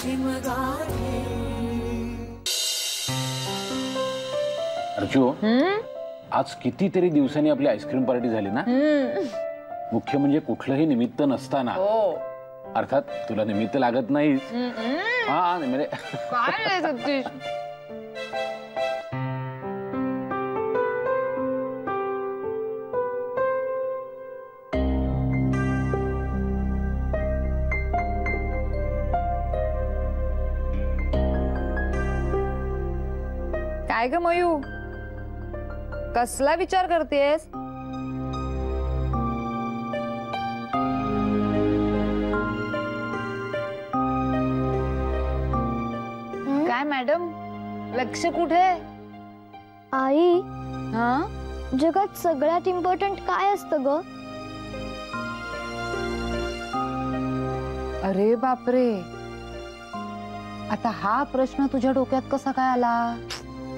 अर्जू, आज कितीतरी दिवसांनी आपली आईस्क्रीम पार्टी झाली ना? मुख्य म्हणजे कुठलंही निमित्त नसताना. अर्थात तुला निमित्त लागत नाही. हा म्हणजे काय सतीश, काय ग मयू, कसला विचार करतेस? काय मॅडम, लक्ष कुठे? आई, हा, जगात सगळ्यात इम्पॉर्टंट काय असतं ग? अरे बापरे, आता हा प्रश्न तुझ्या डोक्यात कसा काय आला?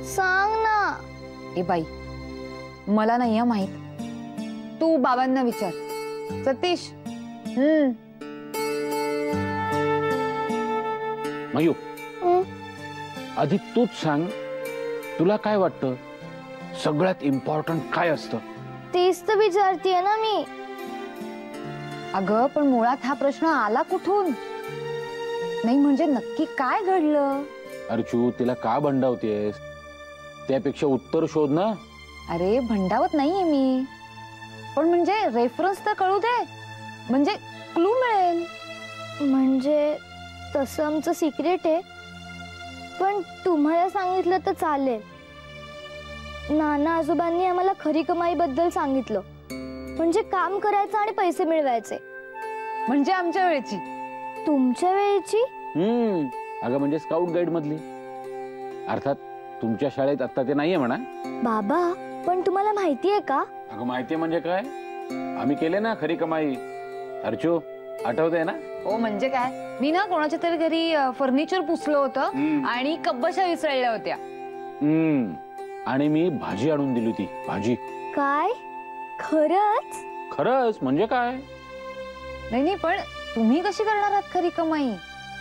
सांग ना. ए बाई, मला नाही माहित, तू बाबांना विचार. सतीश. मयू, आधी तूच सांग, तुला काय वाटतं सगळ्यात इम्पॉर्टंट काय असतं? तेच तर विचारतीये ना मी. अगं पण मुळात हा प्रश्न आला कुठून? नाही म्हणजे नक्की काय घडलं? अर्जू, तिला का भंडावतेस? त्यापेक्षा उत्तर शोध ना. अरे भंडावत नाहीये मी, पण म्हणजे रेफरन्स तर कळू दे, म्हणजे क्लू मिळेल. म्हणजे तसं आमचं सिक्रेट आहे, पण तुम्हाला सांगितलं तर चालेल. नाना आजोबांनी आम्हाला खरी कमाई बद्दल सांगितलं, म्हणजे काम करायचं आणि पैसे मिळवायचे. म्हणजे आमच्या वेळेची? तुमच्या वेळेची? अगं म्हणजे स्काउट गाईड मधली. अर्थात तुमच्या शाळेत आता ते नाहीये म्हणा. बाबा, पण तुम्हाला माहितीये का? अगं माहितीये म्हणजे काय, आम्ही केले ना खरी कमाई. अर्जू, आठवतंय ना? हो म्हणजे काय, मी ना कोणाच्या तरी घरी फर्निचर पुसलं होतं आणि कब्बशा विसरल्या होत्या. आणि मी भाजी आणून दिली होती. भाजी. काय? खरंच? खरंच म्हणजे काय? नाही पण तुम्ही कशी करणार आहात खरी कमाई?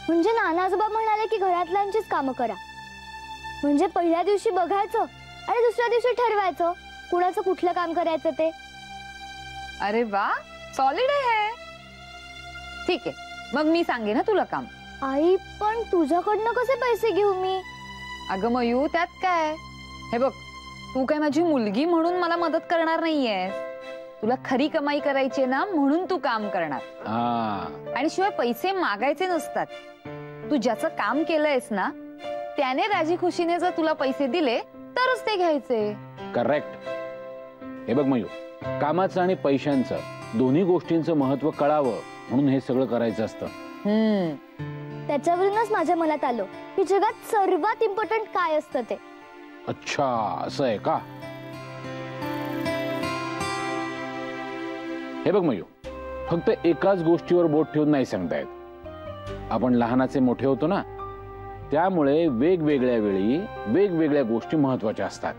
म्हणजे नाना आजोबा म्हणाले की घरातल्यांचीच कामं करा. म्हणजे पहिल्या दिवशी बघायचं आणि दुसऱ्या दिवशी ठरवायचं कुणाचं कुठलं काम करायचं ते. अरे वा, सॉलिड आहे. ठीक आहे, मग मी सांगे ना तुला काम. आई, पण तुझ्याकडनं कसे पैसे घेऊ मी? अगं मयू, त्यात काय? हे बघ, तू काय माझी मुलगी म्हणून मला मदत करणार नाहीयेस. तुला खरी कमाई करायची ना, म्हणून तू काम करणार. आणि शिवाय पैसे मागायचे नसतात. तू ज्याचं काम केलंयस ना, त्याने राजी खुशीने जर तुला पैसे दिले तरच ते घ्यायचे. करेक्ट. हे बघ मयू, कामाचं आणि पैशांचं दोन्ही गोष्टींचं महत्व कळावं म्हणून हे सगळं करायचं असतं. त्याच्यावरूनच माझ्या मनात आलं की जगात सर्वात इम्पॉर्टंट काय असतं ते. अच्छा, असं आहे का? हे बघ मयू, फक्त एकाच गोष्टीवर बोट ठेवून नाही सांगता येत. आपण लहानाचे मोठे होतो ना, त्यामुळे वेगवेगळ्या वेळी वेगवेगळ्या गोष्टी महत्वाच्या असतात.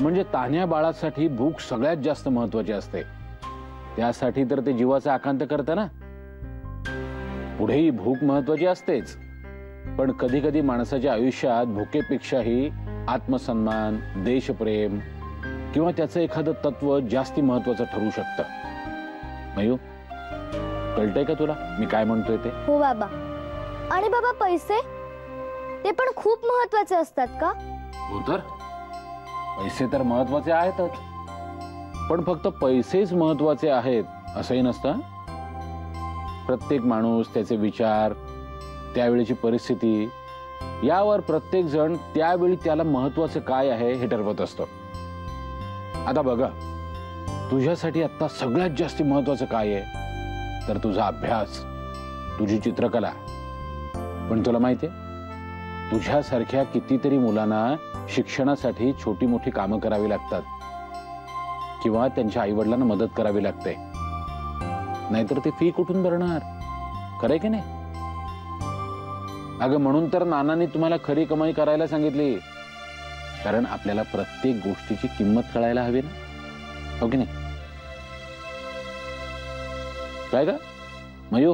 म्हणजे तान्ह्या बाळासाठी भूक सगळ्यात जास्त महत्वाची असते. त्यासाठी तर ते जीवाचा आकांत करतं ना. पुढेही भूक महत्वाची असतेच, पण कधी कधी माणसाच्या आयुष्यात भुकेपेक्षाही आत्मसन्मान, देशप्रेम किंवा त्याचं एखादं तत्व जास्ती महत्वाचं ठरू शकतं. मयू, कळतंय का तुला मी काय म्हणतोय ते? हो बाबा. आणि बाबा, पैसे ते पण खूप महत्वाचे असतात का? हो तर, पैसे तर महत्वाचे आहेतच, पण फक्त पैसेच महत्वाचे आहेत असंही नसतं. प्रत्येक माणूस, त्याचे विचार, त्यावेळीची परिस्थिती यावर प्रत्येक जण त्यावेळी त्याला महत्वाचं काय आहे हे ठरवत असतो. आता बघा, तुझ्यासाठी आता सगळ्यात जास्त महत्वाचं काय आहे तर तुझा अभ्यास, तुझी चित्रकला. पण तुला माहितीये, तुझ्यासारख्या कितीतरी मुलांना शिक्षणासाठी छोटी मोठी कामं करावी लागतात किंवा त्यांच्या आई वडिलांना मदत करावी लागते. नाहीतर ते फी कुठून भरणार? खरंय की नाही? अगं म्हणून तर नानांनी तुम्हाला खरी कमाई करायला सांगितली, कारण आपल्याला प्रत्येक गोष्टीची किंमत कळायला हवी ना, हो की नाही? काय का मयू,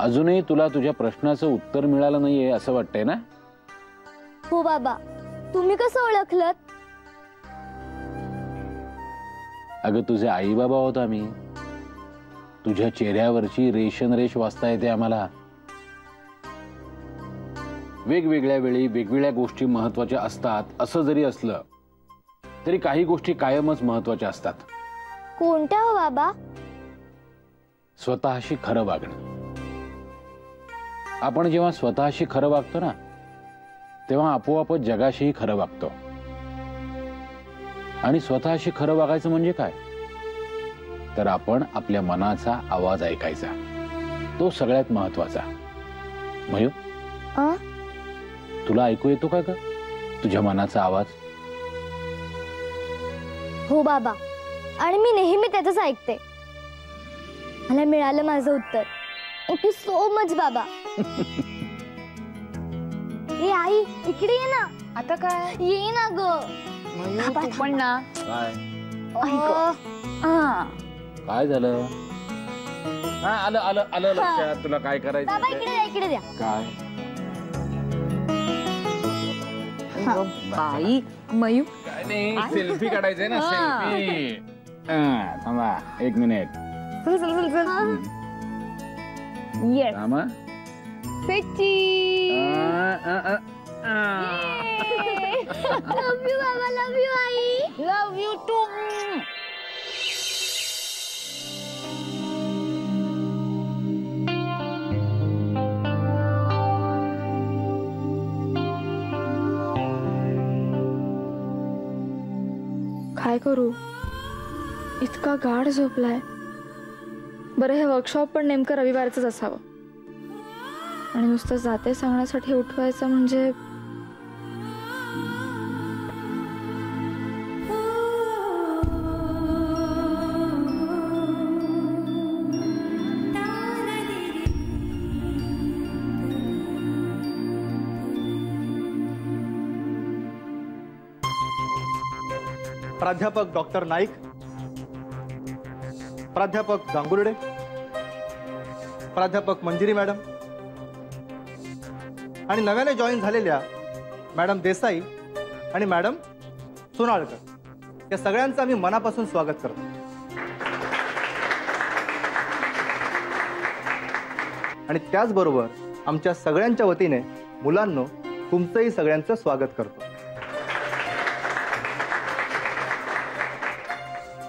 अजूनही तुला तुझ्या प्रश्नाचं उत्तर मिळालं नाहीये असं वाटतंय ना? हो बाबा, तुम्ही कसं ओळखलत? अगं तुझे आई बाबा आहोत आम्ही. तुझ्या चेहऱ्यावरची रेष वाचता येते आम्हाला. वेगवेगळ्या वेळी वेगवेगळ्या गोष्टी महत्वाच्या असतात असं जरी असलं तरी काही गोष्टी कायमच महत्वाच्या असतात. कोणत्या हो बाबा? स्वतःशी खरं वागणं. आपण जेव्हा स्वतःशी खरं वागतो ना तेव्हा आपोआपच जगाशीही खरं वागतो. आणि स्वतःशी खरं वागायचं म्हणजे काय? तर आपण आपल्या मनाचा आवाज ऐकायचा. तो सगळ्यात महत्वाचा. मयू, तुला ऐकू येतो का ग तुझ्या मनाचा आवाज? हो बाबा, आणि मी नेहमी त्याचंच ऐकते. मला मिळालं माझं उत्तर. थँक्यू सो मच बाबा. ए आई, इकडे ये ना. आता काय? ये ना ग. मयू, तू पण ना. काय हा, काय झालं? हा, आलं आलं आलं लक्षात. तुला काय करायचं? बाबा इकडे द्या, इकडे द्या. काय? बाई मयू, काय नाही, सेल्फी काढायचंय ना. सेल्फी. थांबा 1 मिनिट. चल चल चल चल. येस. थांबा. सेक्सी. लव यू बाबा, लव यू आई. Love you too. काय करू? इतका गाढ झोपलाय. बरं, हे वर्कशॉप पण नेमकं रविवारच असावं आणि नुसतं जाते सांगण्यासाठी उठवायचं म्हणजे प्राध्यापक डॉक्टर नाईक, प्राध्यापक गांगुर्डे, प्राध्यापक मंजिरी मॅडम आणि नव्याने जॉईन झालेल्या मॅडम देसाई आणि मॅडम सोनाळकर या सगळ्यांचं आम्ही मनापासून स्वागत करतो. आणि त्याचबरोबर आमच्या सगळ्यांच्या वतीने मुलांनो तुमचंही सगळ्यांचं स्वागत करतो.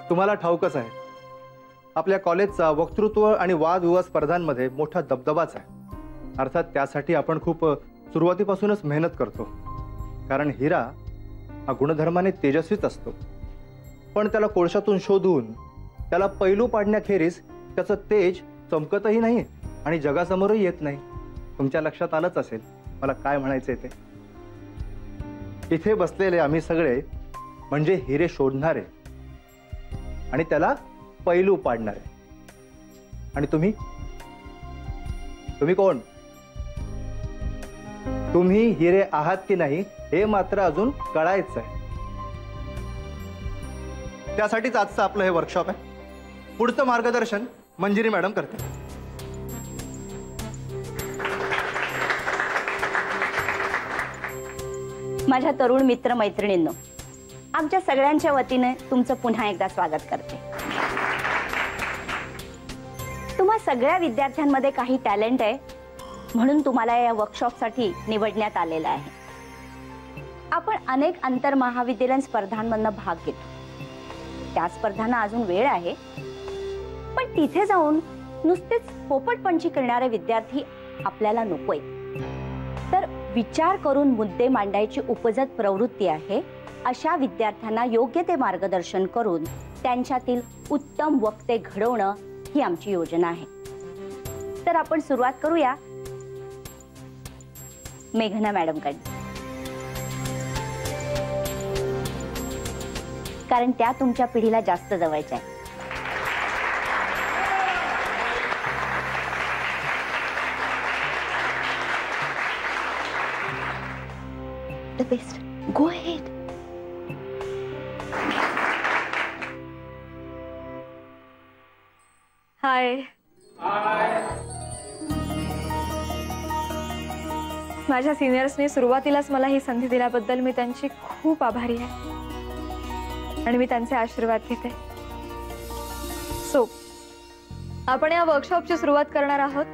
तुम्हाला ठाऊकच आहे आपल्या कॉलेजचा वक्तृत्व आणि वादविवाद स्पर्धांमध्ये मोठा दबदबाच आहे. अर्थात त्यासाठी आपण खूप सुरुवातीपासूनच मेहनत करतो. कारण हिरा हा गुणधर्माने तेजस्वीच असतो, पण त्याला कोळशातून शोधून त्याला पैलू पाडण्याखेरीज त्याचं तेज चमकतही नाही आणि जगासमोरही येत नाही. तुमच्या लक्षात आलंच असेल मला काय म्हणायचंय ते. इथे बसलेले आम्ही सगळे म्हणजे हिरे शोधणारे आणि त्याला पैलू पाडणारे. आणि तुम्ही कोण? तुम्ही हिरे आहात की नाही हे मात्र अजून कळायचं आहे. त्यासाठीच आजचं आपलं हे वर्कशॉप आहे. पुढचं मार्गदर्शन मंजिरी मॅडम करते. माझ्या तरुण मित्र मैत्रिणींनो, आमच्या सगळ्यांच्या वतीने तुमचं पुन्हा एकदा स्वागत करते. तुम्हा सगळ्या विद्यार्थ्यांमध्ये काही टॅलेंट आहे म्हणून तुम्हाला या वर्कशॉपसाठी निवडण्यात आलेलं आहे. आपण अनेक आंतर महाविद्यालयीन स्पर्धांमधून भाग घेतो. त्या स्पर्धांना अजून वेळ आहे, पण तिथे जाऊन नुसतेच पोपटपंची करणारे विद्यार्थी आपल्याला नकोय. तर विचार करून मुद्दे मांडायची उपजत प्रवृत्ती आहे अशा विद्यार्थ्यांना योग्य ते मार्गदर्शन करून त्यांच्यातील उत्तम वक्ते घडवणं ही आमची योजना आहे. तर आपण सुरुवात करूया मेघना मॅडम कडे, कारण त्या तुमच्या पिढीला जास्त जवळच्या आहेत. The best. Go ahead. हाय. माझ्या सिनियर्सने सुरुवातीलाच मला ही संधी दिल्याबद्दल मी त्यांची खूप आभारी आहे आणि मी त्यांचे आशीर्वाद घेते. सो आपण या वर्कशॉपची सुरुवात करणार आहोत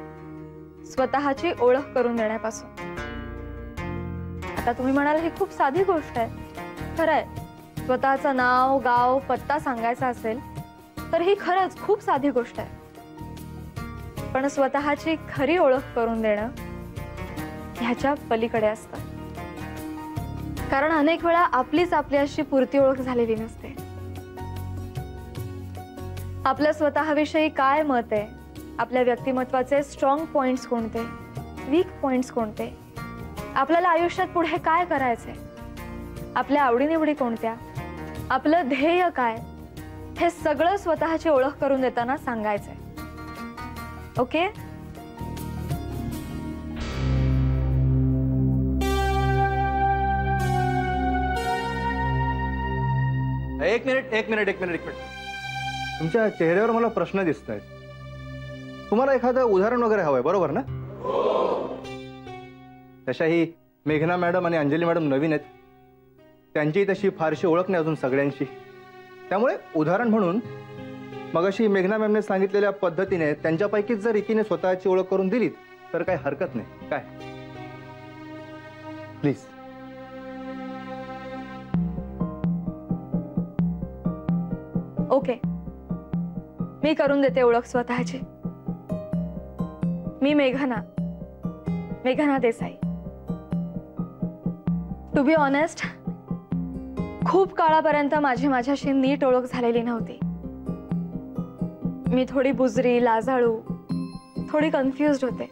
स्वतःची ओळख करून देण्यापासून. आता तुम्ही म्हणाल ही खूप साधी गोष्ट आहे. खरंय, स्वतःचं नाव, गाव, पत्ता सांगायचा असेल तर ही खरंच खूप साधी गोष्ट आहे. पण स्वतःची खरी ओळख करून देणं ह्याच्या पलीकडे असतं. कारण अनेक वेळा आपलीच आपल्याशी पुरती ओळख झालेली नसते. आपल्या स्वतःविषयी काय मत आहे, आपल्या व्यक्तिमत्वाचे स्ट्रॉंग पॉइंट्स कोणते, वीक पॉइंट्स कोणते, आपल्याला आयुष्यात पुढे काय करायचंय, आपल्या आवडीनिवडी कोणत्या, आपलं ध्येय काय, हे सगळं स्वतःची ओळख करून देताना सांगायचंय. ओके? एक मिनिट. तुमच्या चेहऱ्यावर मला प्रश्न दिसत आहेत. तुम्हाला एखादं उदाहरण वगैरे हवंय, बरोबर ना? तशाही मेघना मॅडम आणि अंजली मॅडम नवीन आहेत. त्यांची तशी फारशी ओळख नाही अजून सगळ्यांशी. त्यामुळे उदाहरण म्हणून मगाशी मेघना मॅमने सांगितलेल्या पद्धतीने त्यांच्यापैकीच जर एकीने स्वतःची ओळख करून दिली तर काही हरकत नाही. काय? प्लीज. ओके, मी करून देते ओळख स्वतःची. मी मेघना देसाई. टू बी ऑनेस्ट, खूप काळापर्यंत माझ्याशी नीट ओळख झालेली नव्हती. मी थोडी बुजरी, लाजाळू, थोडी कन्फ्युज्ड होते.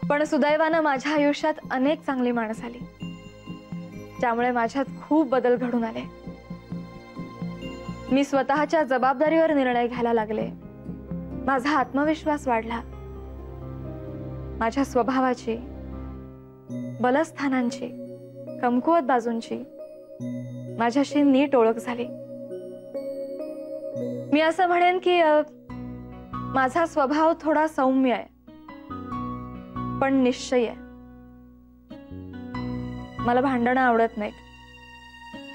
पण सुदैवानं माझ्या आयुष्यात अनेक चांगली माणसं आली, ज्यामुळे माझ्यात खूप बदल घडून आले. मी स्वतःच्या जबाबदारीवर निर्णय घ्यायला लागले. माझा आत्मविश्वास वाढला. माझ्या स्वभावाची, बलस्थानांची, कमकुवत बाजूंची माझ्याशी नीट ओळख झाली. मी असं म्हणेन की माझा स्वभाव थोडा सौम्य आहे, पण निश्चयी आहे. मला भांडणं आवडत नाहीत,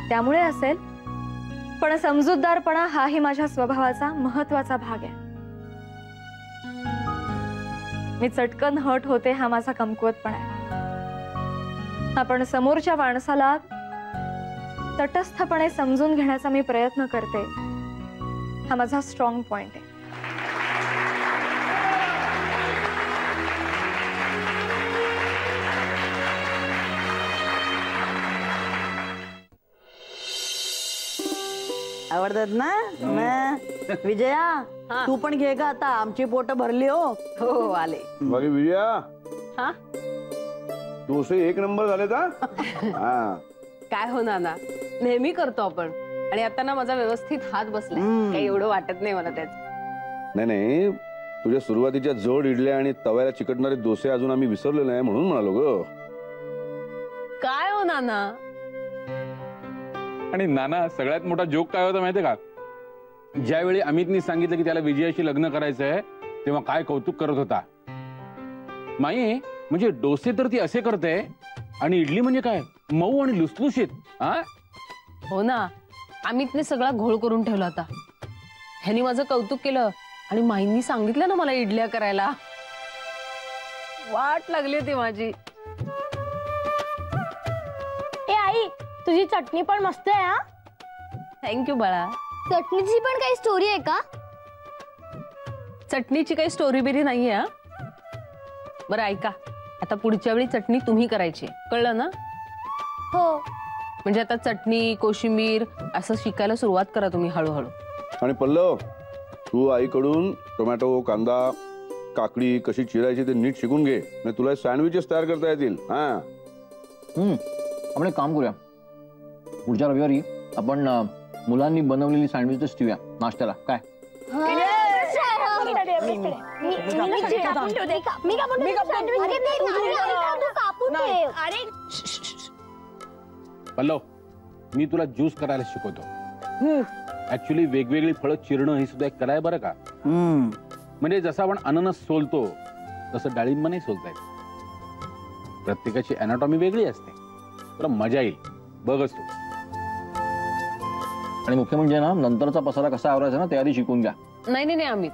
त्यामुळे असेल, पण समजूतदारपणा हाही माझ्या स्वभावाचा महत्वाचा भाग आहे. मी चटकन हट होते, हा माझा कमकुवतपणा आहे. आपण समोरच्या माणसाला तटस्थपणे समजून घेण्याचा मी प्रयत्न करते, हा माझा स्ट्रॉंग पॉइंट आहे. आवडतात ना? विजया, तू पण घे का आता? आमची पोट भरली. हो आले. बाकी विजया, डोसे एक नंबर झाले का? काय हो नाना, नेहमी करतो आपण. आणि आता ना माझा व्यवस्थित हात बसलाय, काही एवढं वाटत नाही मला त्याच. नाही, तुझ्या सुरुवातीच्या जोड इडल्या आणि तव्याला चिकटणारे डोसे अजून आम्ही विसरले नाही म्हणून म्हणालो ग. काय हो नाना? आणि नाना, सगळ्यात मोठा जोक काय होता माहितीये का? ज्यावेळी अमितनी सांगितलं की त्याला विजयाशी लग्न करायचंय, तेव्हा काय कौतुक करत होता. माई, म्हणजे डोसे तर ती असे करते आणि इडली म्हणजे काय मऊ आणि लुसलुशीत. हो ना, अमितने सगळा घोळ करून ठेवला होता. ह्यानी माझं कौतुक केलं आणि माईंनी सांगितलं ना मला इडल्या करायला. वाट लागली होती माझी. ए आई, तुझी चटणी पण मस्त आहे. हा, थँक्यू बाळा. चटणीची पण काही स्टोरी आहे का? चटणीची काही स्टोरी बिरी नाहीये. हा, बरं ऐका, आता पुढच्या वेळी चटणी तुम्ही करायची, कळलं ना? हो. म्हणजे आता चटणी, कोशिंबीर असं शिकायला सुरुवात करा तुम्ही हळूहळू. आणि पल्लव, तू आईकडून टोमॅटो, कांदा, काकडी कशी चिरायची ते नीट शिकून घे. म्हणजे तुला सँडविचेस तयार करता येतील. आपण एक काम करूया, पुढच्या रविवारी आपण मुलांनी बनवलेली सँडविचेस ठेवूया नाश्त्याला. काय? पल्लव, मी तुला ज्यूस करायला शिकवतो. ऍक्च्युली वेगवेगळी फळं चिरणं ही सुद्धा एक कला आहे बरं का. म्हणजे जसं आपण अननस सोलतो तसं डाळिंब नाही सोलता येत. प्रत्येकाची अॅनाटॉमी वेगळी असते. तुला मजा येईल, बघच तू. आणि मुख्य म्हणजे ना, नंतरचा पसारा कसा आवरायचा ना, ते आधी शिकून घ्या. नाही नाही नाही अमित,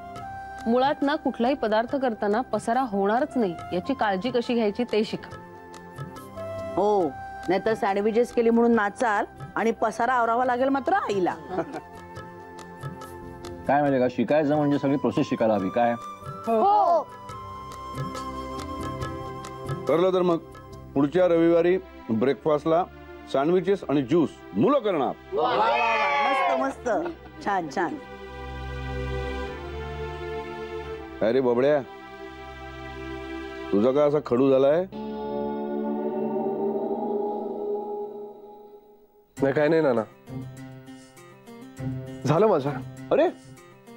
मुळात ना कुठलाही पदार्थ करताना पसारा होणारच नाही याची काळजी कशी घ्यायची ते शिका. हो, नाहीतर सँडविचेस केली म्हणून नाचाल आणि पसारा आवरावा लागेल मात्र आईला. काय माहिती का, शिकायचं म्हणजे सगळी प्रोसेस शिकायला हवी. काय हो. ठरलं तर मग पुढच्या रविवारी ब्रेकफास्टला सँडविचेस आणि ज्यूस मुलं करणार. मस्त मस्त, छान छान. अरे बबड्या, तुझा काय असा खडू झालाय? नाही काय नाही नाना, झालं माझं. अरे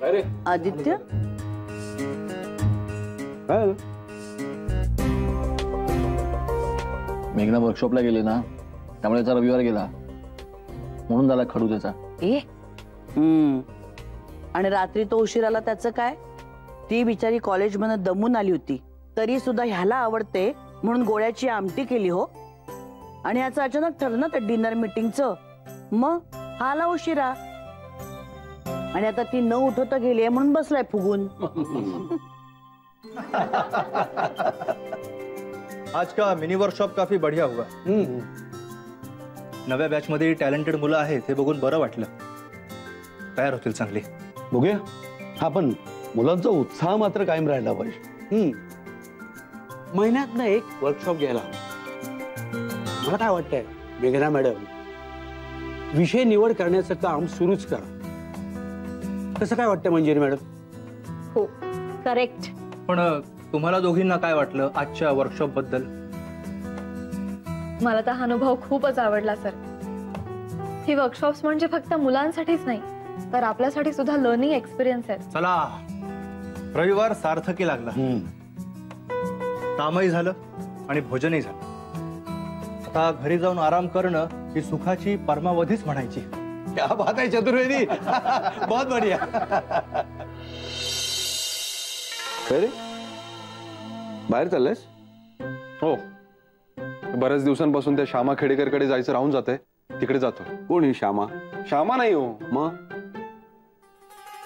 अरे आदित्य, काय झालं? मेघना वर्कशॉपला गेले ना, त्यामुळे त्याचा रविवार गेला, म्हणून झाला खडू त्याचा. आणि रात्री तो उशिराला त्याचं काय? ती बिचारी कॉलेजमध्ये दमून आली होती, तरी सुद्धा ह्याला आवडते म्हणून गोळ्याची आमटी केली हो. आणि याचं अचानक ठरलं ना त्या डिनर मीटिंगचं, मग हा आला उशिरा आणि आता ती न उठवता गेली म्हणून बसलाय फुगून. आज का मिनी वर्कशॉप काफी बढ़िया हुआ. नव्या बॅच मध्ये टॅलेंटेड मुलं आहेत हे बघून बरं वाटलं. तयार होतील चांगली. बघूया. हा पण मुलांचा उत्साह मात्र कायम राहिला पाहिजे. महिन्यातनं एक वर्कशॉप घ्यायला. मला काय वाटतंय मेघना मॅडम, विषय निवड करण्याचं काम सुरूच करा. कसं काय वाटतंय मंजिरी मॅडम? हो, करेक्ट. पण तुम्हाला दोघींना काय वाटलं आजच्या वर्कशॉप बद्दल? मला तर हा अनुभव खूपच आवडला सर. ही वर्कशॉप्स म्हणजे फक्त मुलांसाठीच नाही तर आपल्यासाठी सुद्धा लर्निंग एक्सपिरियन्स आहे. चला, रविवार सार्थकी लागला. कामही झालं आणि भोजनही झालं. आता घरी जाऊन आराम करणं ही सुखाची परमावधीच म्हणायची. क्या बात आहे चतुर्वेदी. बहुत बढिया. काय रे, बाहेर चाललायस? हो, बऱ्याच दिवसांपासून त्या श्यामा खेडेकरकडे जायचं राहून जाते, तिकडे जातो. कोण ही श्यामा? श्यामा नाही हो, मग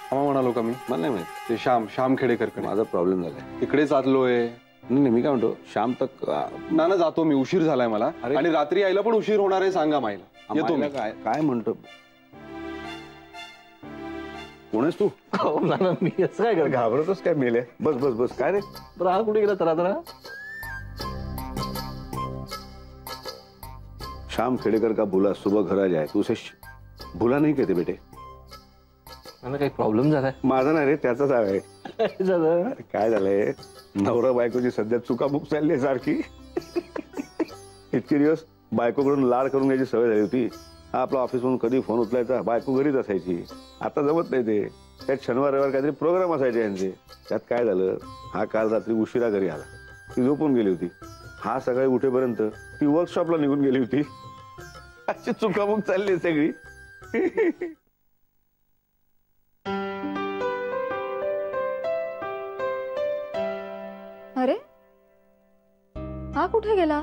श्यामा म्हणालो का मी? मला नाही माहित. ते श्याम खेडेकरकडे. माझा प्रॉब्लेम झालाय, तिकडेच आलोय. नाही मी काय म्हणतो, श्याम तक नाना जातो मी, उशीर झालाय मला. आणि रात्री यायला पण उशीर होणार आहे, सांगा मायला. येतो मी. काय म्हणतो, कोण आहेस तू? मी असं काय घाबरतच काय मेले? बस बस बस. काय रे, राहा कुठे गेला तर? श्याम खेडेकर का भूला सुबह घर आ जाए, तू उसे भूला नहीं कहते बेटे. मला काही प्रॉब्लेम झालाय? माझा नाही रे, त्याचाच आहे. काय झालंय, नवरा बायकोची सध्या चुकामुक चालली सारखी. इतके दिवस बायकोकडून लाड करून घ्यायची सवय झाली होती. हा आपला ऑफिस म्हणून कधी फोन उचलायचा, बायको घरीच असायची. आता जमत नाही ते. त्यात शनिवार रविवार काहीतरी प्रोग्राम असायचे यांचे. त्यात काय झालं, हा काल रात्री उशिरा घरी आला, ती झोपून गेली होती. हा सकाळी उठेपर्यंत ती वर्कशॉपला निघून गेली होती. अशी चुकामुक चालली सगळी. अरे हा कुठे गेला?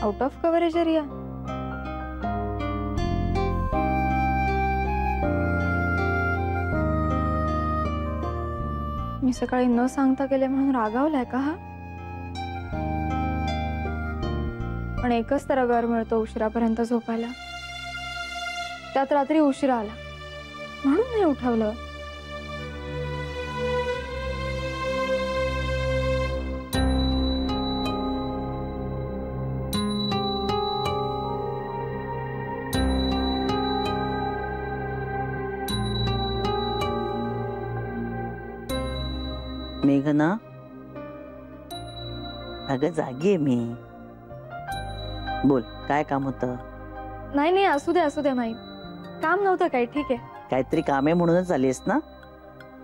Out of coverage area. मी सकाळी न सांगता गेले म्हणून रागावलाय का हा? पण एकच तर रविवार मिळतो उशिरापर्यंत झोपायला. त्यात रात्री उशिरा आला म्हणून नाही उठवलं. मेघना, अगं जागी आहे मी. बोल, काय काम होतं? नाही नाही, असू दे माई. काम नव्हतं काय, ठीक आहे. काहीतरी काम आहे म्हणूनच आलीस ना?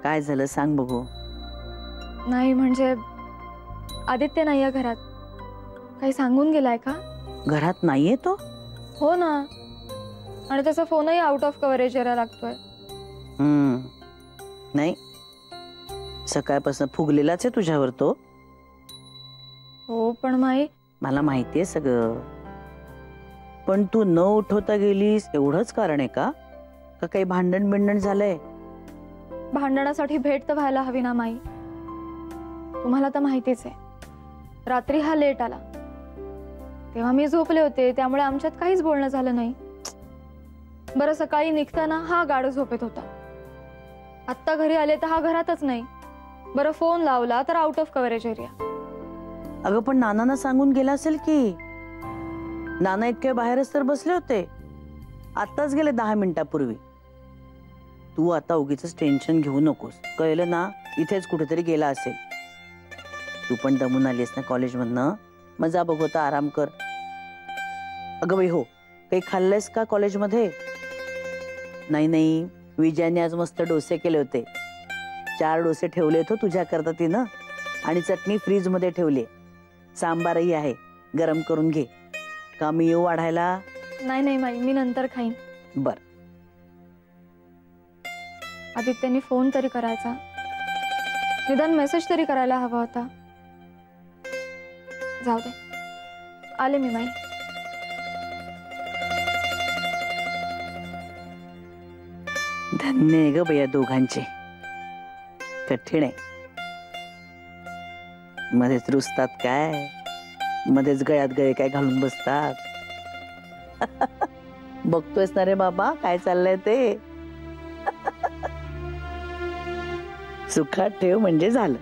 काय झालं सांग बघू. नाही म्हणजे आदित्य नाहीये घरात. काही सांगून गेलाय का? घरात नाहीये तो? हो ना, आणि त्याचा फोनही आउट ऑफ कव्हरेज यायला लागतोय. नाही, सकाळपासून फुगलेलाच आहे तुझ्यावर तो. हो पण माई, मला माहितीये सगळं, पण तू न उठवता गेलीस एवढंच कारण आहे का? का काही भांडण बिंडण झालंय? भांडणासाठी भेट तर व्हायला हवी ना माई. तुम्हाला तर माहितीच आहे, रात्री हा लेट आला तेव्हा मी झोपले होते, त्यामुळे आमच्यात काहीच बोलणं झालं नाही. बरं, सकाळी निघताना हा गाढ झोपेत होता. आत्ता घरी आले तर हा घरातच नाही. बरं, फोन लावला तर आउट ऑफ कव्हरेज एरिया. अगं पण नानांना सांगून गेला असेल की. नाना इतके बाहेरच तर बसले होते, आत्ताच गेले 10 मिनिटापूर्वी. तू आता उगीच टेन्शन घेऊ नकोस, कळलं ना? इथेच कुठेतरी गेला असेल. तू पण दमून आलीस ना कॉलेजमधनं, मजा बघता आराम कर. अगं बाई हो, काही खाल्लंयस का कॉलेजमध्ये? नाही नाही, विजयाने आज मस्त डोसे केले होते. 4 डोसे ठेवले होते तुझ्या करता तिनं, आणि चटणी फ्रीज मध्ये ठेवली. सांबारही आहे, गरम करून घे. का मी येऊ वाढायला? नाही नाही माई, मी नंतर खाईन. बर. आदित्यने फोन तरी करायचा, निदान मेसेज तरी करायला हवा होता. जाऊ दे, आले मी माई. धन्य आहे ग बया दोघांचे. कठीण आहे, मध्येच रुसतात काय, मध्येच गळ्यात गळे काय घालून बसतात. बघतोयस ना रे बाबा काय चाललंय ते. सुखात ठेव म्हणजे झालं.